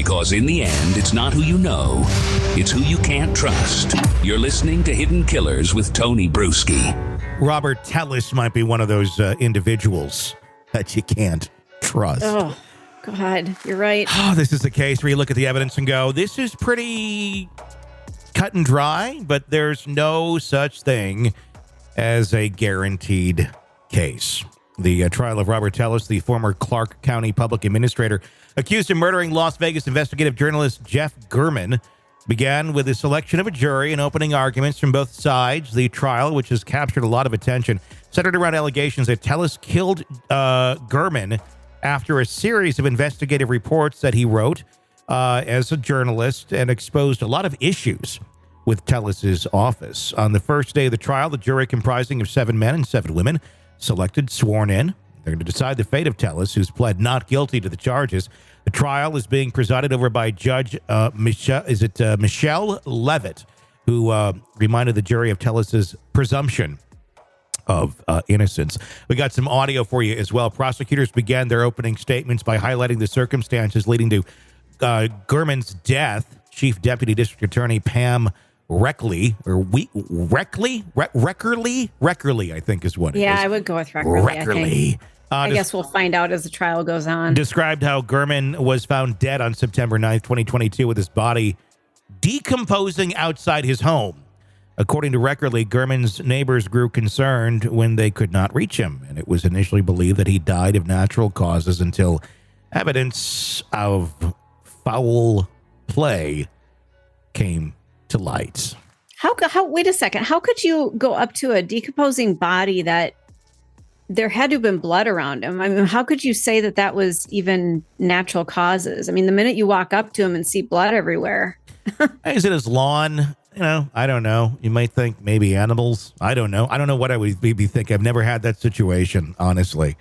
Because in the end, it's not who you know, it's who you can't trust. You're listening to Hidden Killers with Tony Bruschi. Robert Tellis might be one of those individuals that you can't trust. Oh, God, you're right. Oh, this is the case where you look at the evidence and go, this is pretty cut and dry, but there's no such thing as a guaranteed case. The trial of Robert Tellis, the former Clark County public administrator, accused of murdering Las Vegas investigative journalist Jeff German, began with the selection of a jury and opening arguments from both sides. The trial, which has captured a lot of attention, centered around allegations that Tellis killed German after a series of investigative reports that he wrote as a journalist and exposed a lot of issues with Tellis's office. On the first day of the trial, the jury, comprising of 7 men and 7 women, selected, sworn in. They're going to decide the fate of Tellis, who's pled not guilty to the charges. The trial is being presided over by Judge Michelle Leavitt, who reminded the jury of Tellis's presumption of innocence. We got some audio for you as well. Prosecutors began their opening statements by highlighting the circumstances leading to German's death. Chief Deputy District Attorney Pam Weckerly, I think is what it is. Yeah, I would go with Weckerly. I guess we'll find out as the trial goes on. Described how German was found dead on September 9th, 2022, with his body decomposing outside his home. According to Weckerly, German's neighbors grew concerned when they could not reach him, and it was initially believed that he died of natural causes until evidence of foul play came to light. How wait a second. How could you go up to a decomposing body that there had to have been blood around him? I mean, how could you say that that was even natural causes? I mean, the minute you walk up to him and see blood everywhere. Is it his lawn? You know, I don't know. You might think maybe animals. I don't know. I don't know what I would be thinking. I've never had that situation, honestly.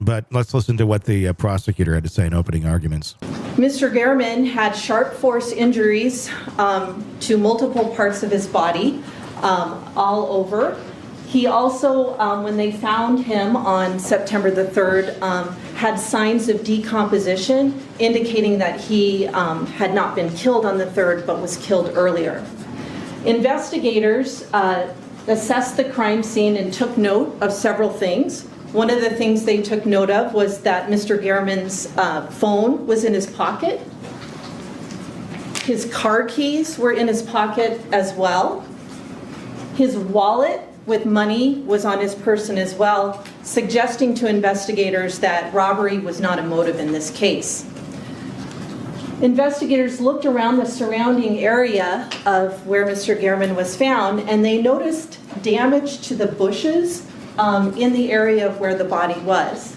But let's listen to what the prosecutor had to say in opening arguments. Mr. German had sharp force injuries to multiple parts of his body, all over. He also, when they found him on September the 3rd, had signs of decomposition, indicating that he had not been killed on the 3rd, but was killed earlier. Investigators assessed the crime scene and took note of several things. One of the things they took note of was that Mr. German's phone was in his pocket. His car keys were in his pocket as well. His wallet with money was on his person as well, suggesting to investigators that robbery was not a motive in this case. Investigators looked around the surrounding area of where Mr. German was found, and they noticed damage to the bushes in the area of where the body was.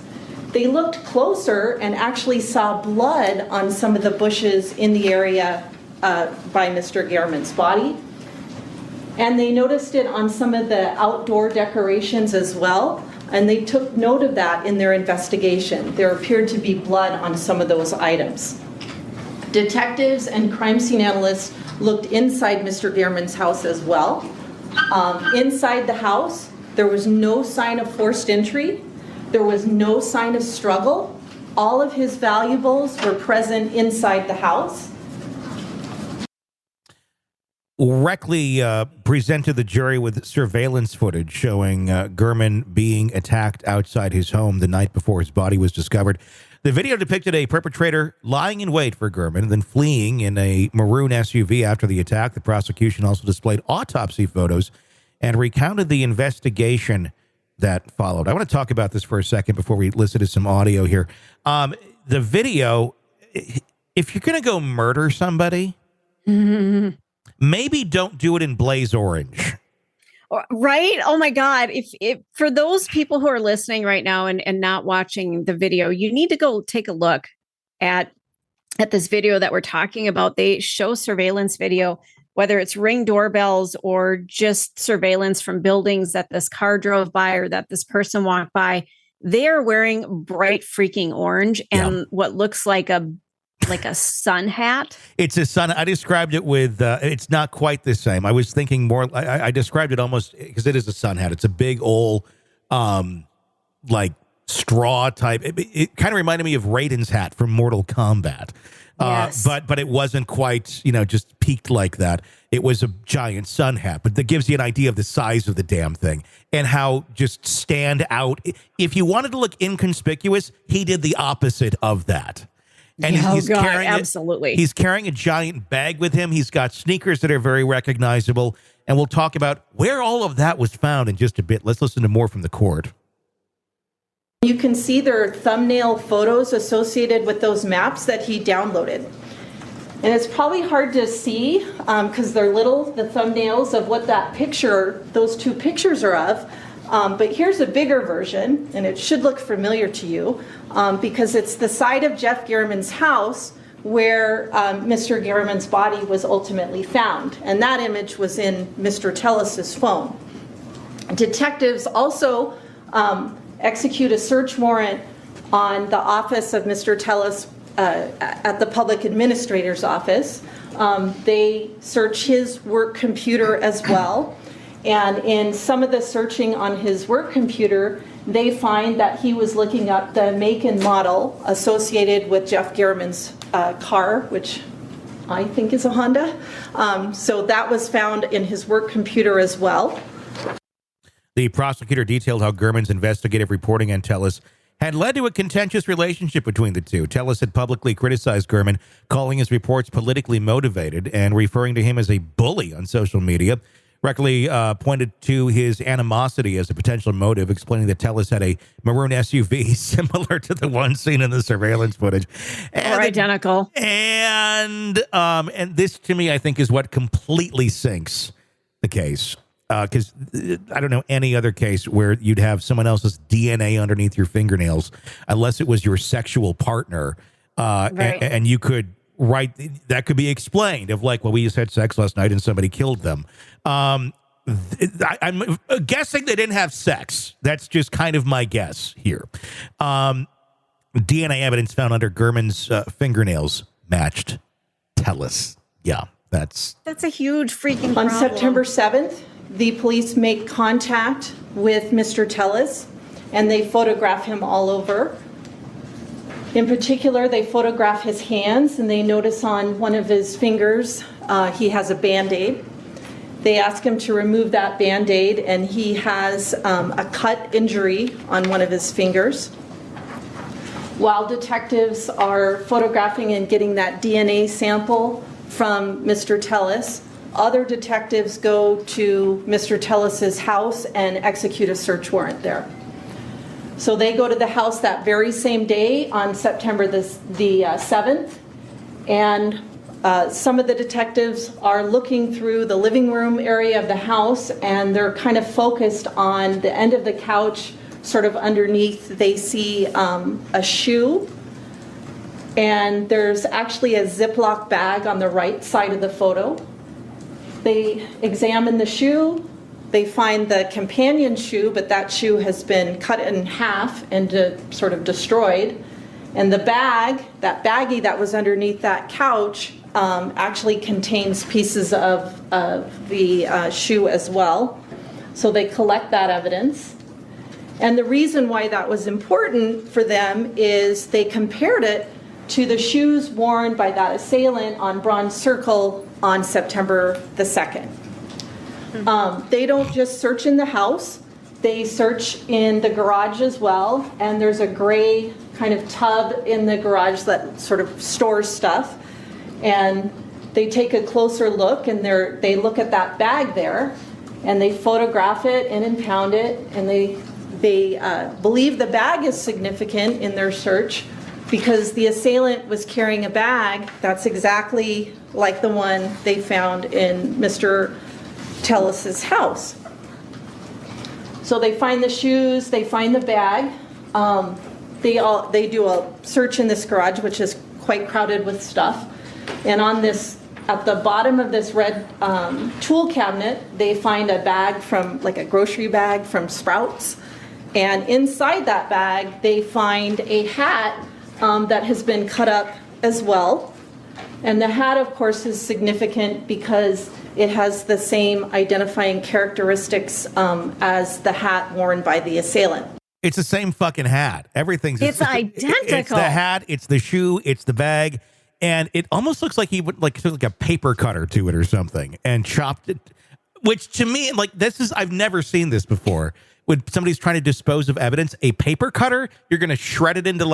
They looked closer and actually saw blood on some of the bushes in the area by Mr. German's body. And they noticed it on some of the outdoor decorations as well, and they took note of that in their investigation. There appeared to be blood on some of those items. Detectives and crime scene analysts looked inside Mr. German's house as well. Inside the house, there was no sign of forced entry. There was no sign of struggle. All of his valuables were present inside the house. Weckerly presented the jury with surveillance footage showing German being attacked outside his home the night before his body was discovered. The video depicted a perpetrator lying in wait for German, then fleeing in a maroon SUV after the attack. The prosecution also displayed autopsy photos and recounted the investigation that followed. I want to talk about this for a second before we listen to some audio here. The video, if you're going to go murder somebody, maybe don't do it in blaze orange. Right? Oh my God. If for those people who are listening right now and not watching the video, you need to go take a look at this video that we're talking about. They show surveillance video, whether it's Ring doorbells or just surveillance from buildings that this car drove by or that this person walked by. They're wearing bright freaking orange and what looks like a sun hat. It's a sun. I described it with, it's not quite the same. I was thinking more, I described it almost because it is a sun hat. It's a big old, like straw type. It kind of reminded me of Raiden's hat from Mortal Kombat. Yes. But it wasn't quite, just peaked like that. It was a giant sun hat, but that gives you an idea of the size of the damn thing and how just stand out. If you wanted to look inconspicuous, he did the opposite of that. And he's carrying absolutely. He's carrying a giant bag with him. He's got sneakers that are very recognizable. And we'll talk about where all of that was found in just a bit. Let's listen to more from the court. You can see their thumbnail photos associated with those maps that he downloaded. And it's probably hard to see because they're little, the thumbnails of what that picture, those two pictures are of. But here's a bigger version, and it should look familiar to you because it's the side of Jeff Garriman's house where Mr. Garriman's body was ultimately found. And that image was in Mr. Tellis's phone. Detectives also execute a search warrant on the office of Mr. Tellis at the public administrator's office. They search his work computer as well. And in some of the searching on his work computer, they find that he was looking up the make and model associated with Jeff Garriman's car, which I think is a Honda. So that was found in his work computer as well. The prosecutor detailed how Garriman's investigative reporting on Tellis had led to a contentious relationship between the two. Tellis had publicly criticized Garriman, calling his reports politically motivated and referring to him as a bully on social media. Weckerly pointed to his animosity as a potential motive, explaining that Tellis had a maroon SUV similar to the one seen in the surveillance footage. Or identical. And this, to me, I think, is what completely sinks the case. Because I don't know any other case where you'd have someone else's DNA underneath your fingernails, unless it was your sexual partner. Right. And you could write, that could be explained of like, well, we just had sex last night and somebody killed them. I'm guessing they didn't have sex. That's just kind of my guess here. DNA evidence found under Garriman's fingernails matched Tellis. Yeah, that's a huge freaking On problem. September 7th, the police make contact with Mr. Tellis, and they photograph him all over. In particular, they photograph his hands, and they notice on one of his fingers he has a Band-Aid. They ask him to remove that Band-Aid, and he has a cut injury on one of his fingers. While detectives are photographing and getting that DNA sample from Mr. Tellis, other detectives go to Mr. Tellis's house and execute a search warrant there. So they go to the house that very same day on September the 7th, and some of the detectives are looking through the living room area of the house, and they're kind of focused on the end of the couch, sort of underneath. They see a shoe, and there's actually a Ziploc bag on the right side of the photo. They examine the shoe. They find the companion shoe, but that shoe has been cut in half and sort of destroyed. And the bag, that baggie that was underneath that couch, actually contains pieces of the shoe as well. So they collect that evidence. And the reason why that was important for them is they compared it to the shoes worn by that assailant on Bronze Circle on September the 2nd. They don't just search in the house, they search in the garage as well, and there's a gray kind of tub in the garage that sort of stores stuff. And they take a closer look, and they look at that bag there, and they photograph it and impound it, and they believe the bag is significant in their search because the assailant was carrying a bag that's exactly like the one they found in Mr. Tellis's house. So they find the shoes, they find the bag. They do a search in this garage, which is quite crowded with stuff. And on this, at the bottom of this red tool cabinet, they find a bag from, like a grocery bag from Sprouts. And inside that bag, they find a hat that has been cut up as well. And the hat, of course, is significant because it has the same identifying characteristics as the hat worn by the assailant. It's the same fucking hat. Everything's identical. It's the hat, it's the shoe, it's the bag, and it almost looks like he would took a paper cutter to it or something and chopped it. Which to me, I've never seen this before. When somebody's trying to dispose of evidence, a paper cutter, you're going to shred it into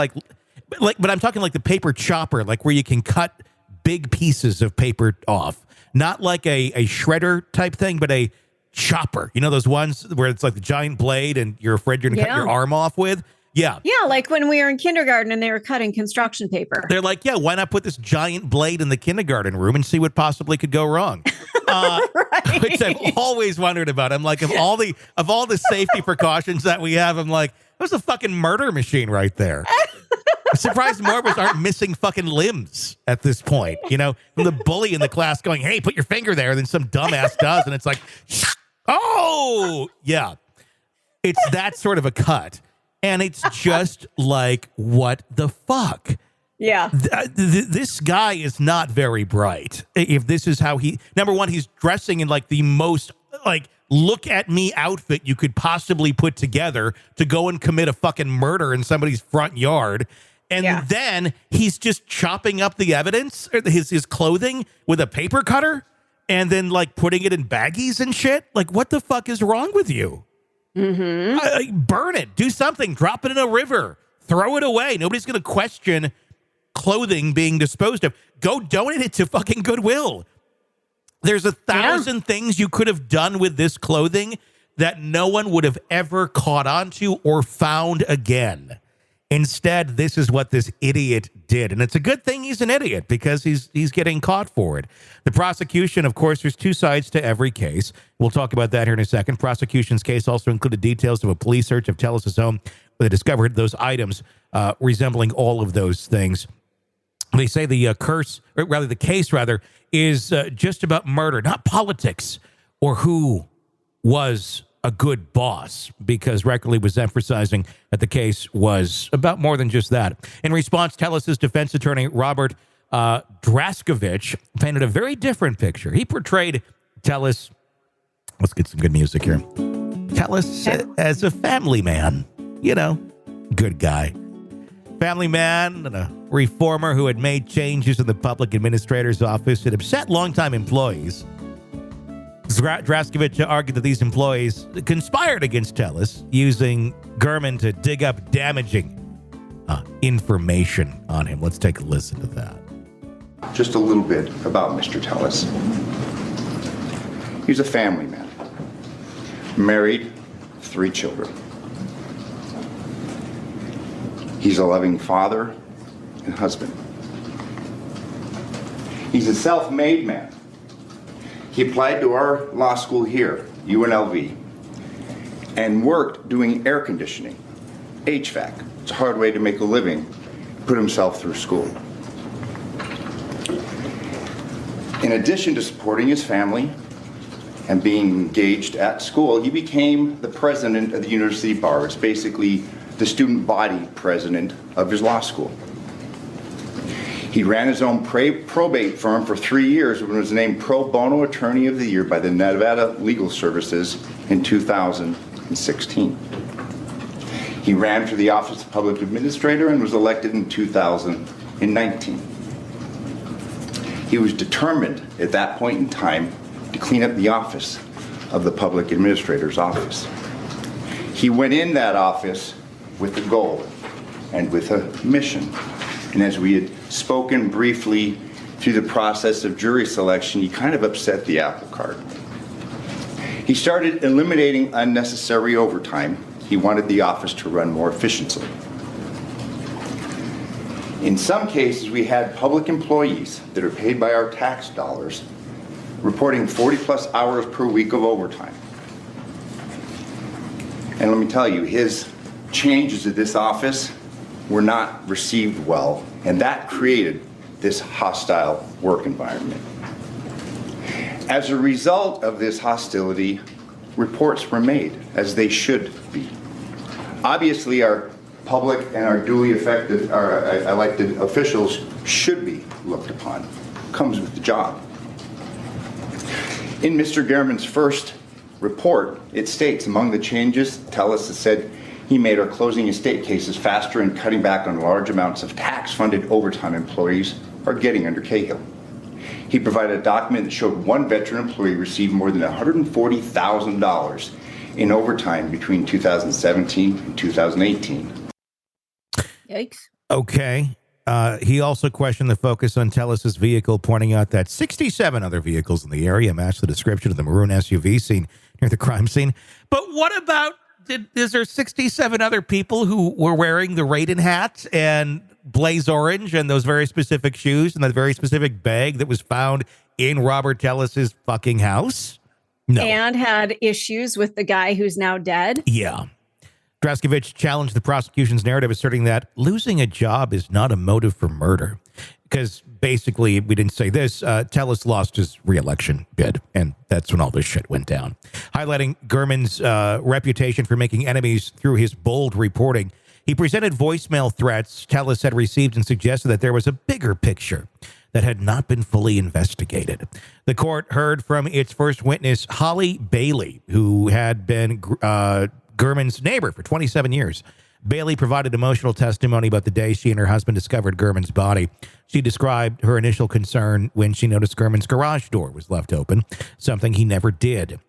but I'm talking like the paper chopper, like where you can cut big pieces of paper off. Not like a shredder type thing, but a chopper. You know those ones where it's like the giant blade and you're afraid you're going to cut your arm off with? Yeah. Yeah, like when we were in kindergarten and they were cutting construction paper. They're like, yeah, why not put this giant blade in the kindergarten room and see what possibly could go wrong? Right. Which I've always wondered about. I'm like, of all the safety precautions that we have, I'm like, there's a fucking murder machine right there. I'm surprised more of us aren't missing fucking limbs at this point. You know, from the bully in the class going, hey, put your finger there. And then some dumbass does. And it's like, oh, yeah. It's that sort of a cut. And it's just like, what the fuck? Yeah. This guy is not very bright. If this is how number one, he's dressing in like the most look at me outfit you could possibly put together to go and commit a fucking murder in somebody's front yard. And then he's just chopping up the evidence, or his clothing with a paper cutter and then putting it in baggies and shit. Like, what the fuck is wrong with you? Mm-hmm. Burn it. Do something. Drop it in a river. Throw it away. Nobody's going to question clothing being disposed of. Go donate it to fucking Goodwill. There's 1,000 things you could have done with this clothing that no one would have ever caught on to or found again. Instead, this is what this idiot did. And it's a good thing he's an idiot because he's getting caught for it. The prosecution, of course, there's two sides to every case. We'll talk about that here in a second. Prosecution's case also included details of a police search of Tellis' home where they discovered those items resembling all of those things. They say the case is just about murder, not politics or who was a good boss, because Weckerly was emphasizing that the case was about more than just that. In response, Tellis' defense attorney, Robert Draskovich, painted a very different picture. He portrayed Tellis, let's get some good music here, Tellis as a family man, good guy. Family man and a reformer who had made changes in the public administrator's office that upset longtime employees. Draskovich argued that these employees conspired against Tellis, using German to dig up damaging information on him. Let's take a listen to that. Just a little bit about Mr. Tellis. He's a family man, married, 3 children. He's a loving father and husband. He's a self-made man. He applied to our law school here, UNLV, and worked doing air conditioning, HVAC. It's a hard way to make a living, put himself through school. In addition to supporting his family and being engaged at school, he became the president of the University Bar. It's basically the student body president of his law school. He ran his own probate firm for 3 years and was named Pro Bono Attorney of the Year by the Nevada Legal Services in 2016. He ran for the Office of Public Administrator and was elected in 2019. He was determined at that point in time to clean up the office of the Public Administrator's office. He went in that office with a goal and with a mission. And as we had spoken briefly through the process of jury selection, he kind of upset the apple cart. He started eliminating unnecessary overtime. He wanted the office to run more efficiently. In some cases, we had public employees that are paid by our tax dollars reporting 40+ hours per week of overtime. And let me tell you, his changes at this office were not received well, and that created this hostile work environment. As a result of this hostility, reports were made, as they should be. Obviously, our public and our duly elected officials should be looked upon. Comes with the job. In Mr. Gehrman's first report, it states among the changes, Tellis has said He made our closing estate cases faster and cutting back on large amounts of tax-funded overtime employees are getting under Cahill. He provided a document that showed one veteran employee received more than $140,000 in overtime between 2017 and 2018. Yikes. Okay. He also questioned the focus on Tellus's vehicle, pointing out that 67 other vehicles in the area match the description of the maroon SUV seen near the crime scene. But what about, is there 67 other people who were wearing the Raiden hat and blaze orange and those very specific shoes and that very specific bag that was found in Robert Tellus's fucking house? No. And had issues with the guy who's now dead? Yeah. Draskevich challenged the prosecution's narrative, asserting that losing a job is not a motive for murder. Because basically, we didn't say this, Tellus lost his re-election bid, and that's when all this shit went down. Highlighting Gurman's reputation for making enemies through his bold reporting, he presented voicemail threats Tellus had received and suggested that there was a bigger picture that had not been fully investigated. The court heard from its first witness, Holly Bailey, who had been Gurman's neighbor for 27 years. Bailey provided emotional testimony about the day she and her husband discovered Gurman's body. She described her initial concern when she noticed Gurman's garage door was left open, something he never did.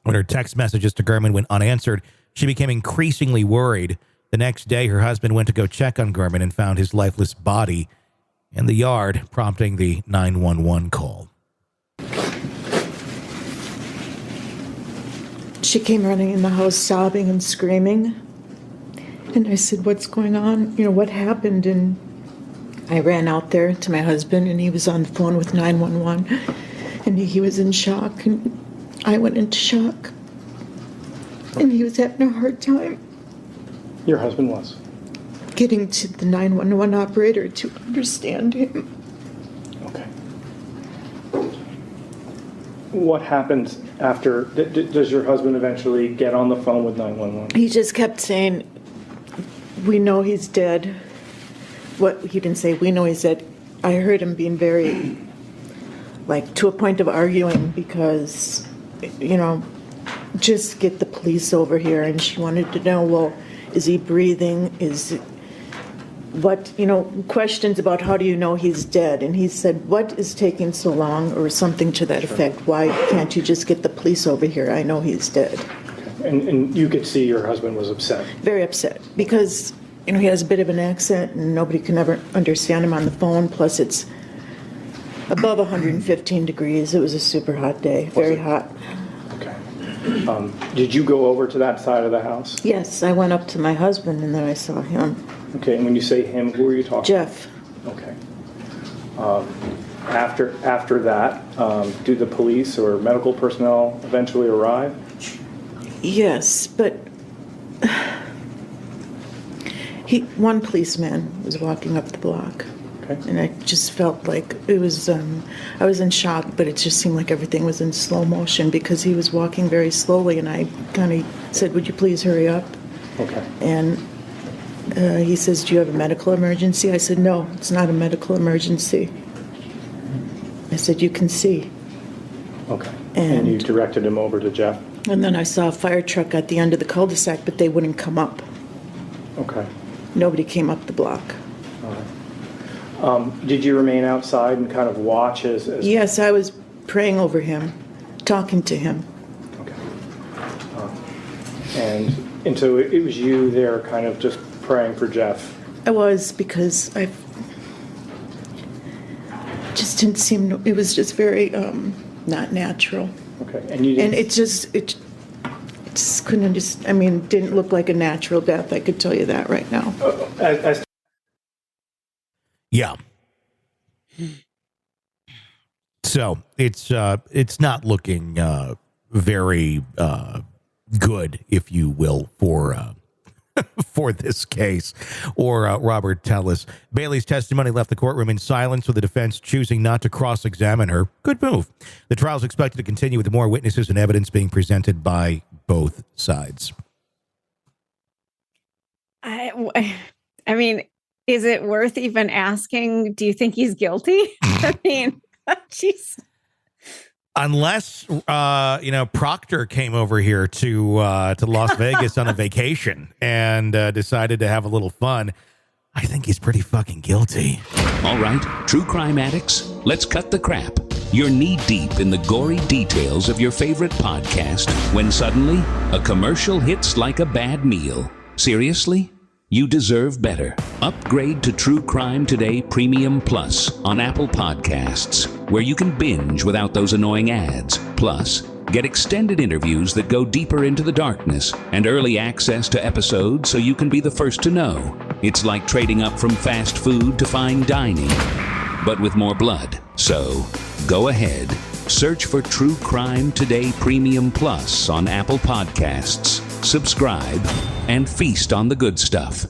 When her text messages to Gurman went unanswered, she became increasingly worried. The next day, her husband went to go check on Gurman and found his lifeless body in the yard, prompting the 911 call. She came running in the house sobbing and screaming. And I said, "What's going on? You know, what happened?" And I ran out there to my husband, and he was on the phone with 911. And he was in shock, and I went into shock. And he was having a hard time. Your husband was? Getting to the 911 operator to understand him. Okay. What happened after? Does your husband eventually get on the phone with 911? He just kept saying, "We know he's dead." What he didn't say, "We know he's dead." I heard him being very, like, to a point of arguing because, you know, just get the police over here. And she wanted to know, well, is he breathing? Is what, you know, questions about how do you know he's dead? And he said, "What is taking so long?" or something to that effect. "Why can't you just get the police over here? I know he's dead." Okay. And you could see your husband was upset. Very upset because, you know, he has a bit of an accent and nobody can ever understand him on the phone. Plus it's above 115 degrees. It was a super hot day, very hot. Okay. Did you go over to that side of the house? Yes, I went up to my husband and then I saw him. Okay, and when you say him, who are you talking Jeff. about? Okay. After that, do the police or medical personnel eventually arrive? Yes, but one policeman was walking up the block. Okay. And I just felt like it was, I was in shock, but it just seemed like everything was in slow motion because he was walking very slowly, and I kind of said, "Would you please hurry up?" Okay. And he says, "Do you have a medical emergency?" I said, "No, it's not a medical emergency." I said, "You can see." Okay. And you directed him over to Jeff? And then I saw a fire truck at the end of the cul-de-sac, but they wouldn't come up. Okay. Nobody came up the block. All right. Did you remain outside and kind of watch as... Yes, I was praying over him, talking to him. Okay. And so it was you there kind of just praying for Jeff? I was, because I just didn't seem, it was just very not natural. Okay. And you didn't... And it just couldn't just, I mean, didn't look like a natural death, I could tell you that right now. Yeah. So it's not looking very good, if you will, for this case or Robert Tellus. Bailey's testimony left the courtroom in silence, with the defense choosing not to cross-examine her. Good move. The trial is expected to continue with more witnesses and evidence being presented by both sides. I mean, is it worth even asking? Do you think he's guilty? I mean, jeez. Unless Proctor came over here to Las Vegas on a vacation and decided to have a little fun, I think he's pretty fucking guilty. All right, true crime addicts, let's cut the crap. You're knee-deep in the gory details of your favorite podcast when suddenly a commercial hits like a bad meal. Seriously? You deserve better. Upgrade to True Crime Today Premium Plus on Apple Podcasts, where you can binge without those annoying ads. Plus, get extended interviews that go deeper into the darkness and early access to episodes so you can be the first to know. It's like trading up from fast food to fine dining, but with more blood. So, go ahead. Search for True Crime Today Premium Plus on Apple Podcasts. Subscribe and feast on the good stuff.